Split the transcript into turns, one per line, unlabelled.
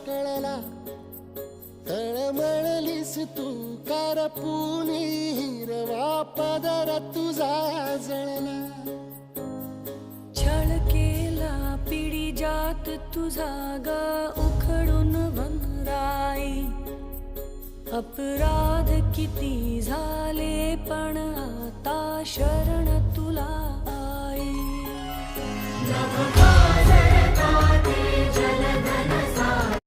कळला, तळमळलीस तू करपून हिरवा पदर तुझा जळला.
छळ केला पिढी जात तुझा ग उखडून वनराई. अपराध किती झाले पण आता शरण